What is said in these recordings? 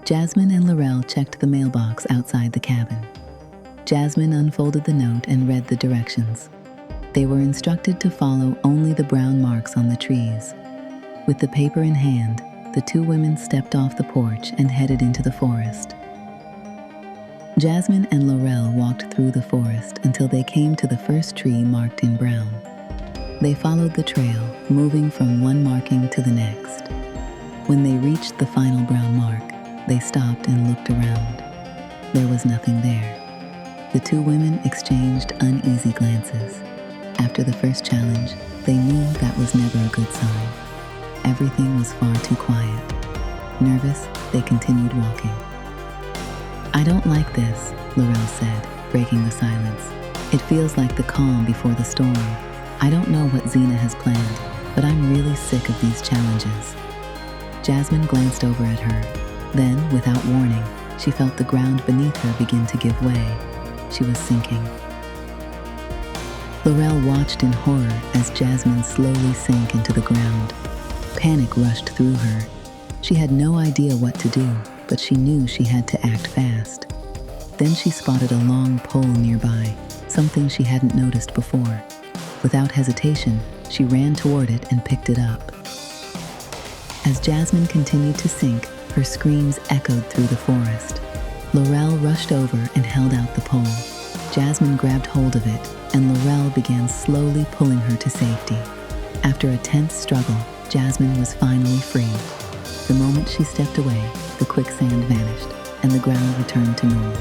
Jasmine and Laurel checked the mailbox outside the cabin. Jasmine unfolded the note and read the directions. They were instructed to follow only the brown marks on the trees. With the paper in hand, the two women stepped off the porch and headed into the forest. Jasmine and Laurel walked through the forest until they came to the first tree marked in brown. They followed the trail, moving from one marking to the next. When they reached the final brown mark, they stopped and looked around. There was nothing there. The two women exchanged uneasy glances. After the first challenge, they knew that was never a good sign. Everything was far too quiet. Nervous, they continued walking. "I don't like this," Laurel said, breaking the silence. "It feels like the calm before the storm. I don't know what Xena has planned, but I'm really sick of these challenges." Jasmine glanced over at her. Then, without warning, she felt the ground beneath her begin to give way. She was sinking. Laurel watched in horror as Jasmine slowly sank into the ground. Panic rushed through her. She had no idea what to do, but she knew she had to act fast. Then she spotted a long pole nearby, something she hadn't noticed before. Without hesitation, she ran toward it and picked it up. As Jasmine continued to sink, her screams echoed through the forest. Laurel rushed over and held out the pole. Jasmine grabbed hold of it, and Laurel began slowly pulling her to safety. After a tense struggle, Jasmine was finally free. The moment she stepped away, the quicksand vanished, and the ground returned to normal.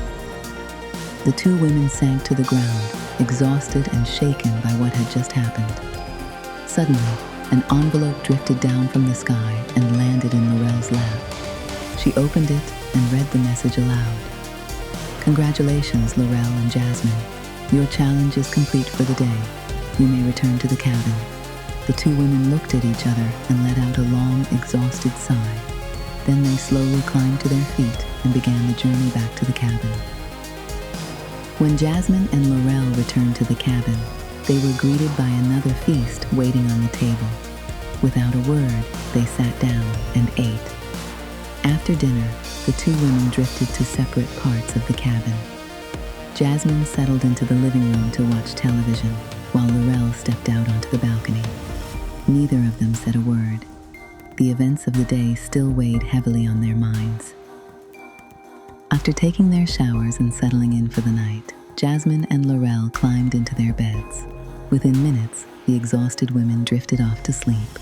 The two women sank to the ground, exhausted and shaken by what had just happened. Suddenly, an envelope drifted down from the sky and landed in Laurel's lap. She opened it and read the message aloud. "Congratulations, Laurel and Jasmine. Your challenge is complete for the day. You may return to the cabin." The two women looked at each other and let out a long, exhausted sigh. Then they slowly climbed to their feet and began the journey back to the cabin. When Jasmine and Laurel returned to the cabin, they were greeted by another feast waiting on the table. Without a word, they sat down and ate. After dinner, the two women drifted to separate parts of the cabin. Jasmine settled into the living room to watch television, while Laurel stepped out onto the balcony. Neither of them said a word. The events of the day still weighed heavily on their minds. After taking their showers and settling in for the night, Jasmine and Laurel climbed into their beds. Within minutes, the exhausted women drifted off to sleep.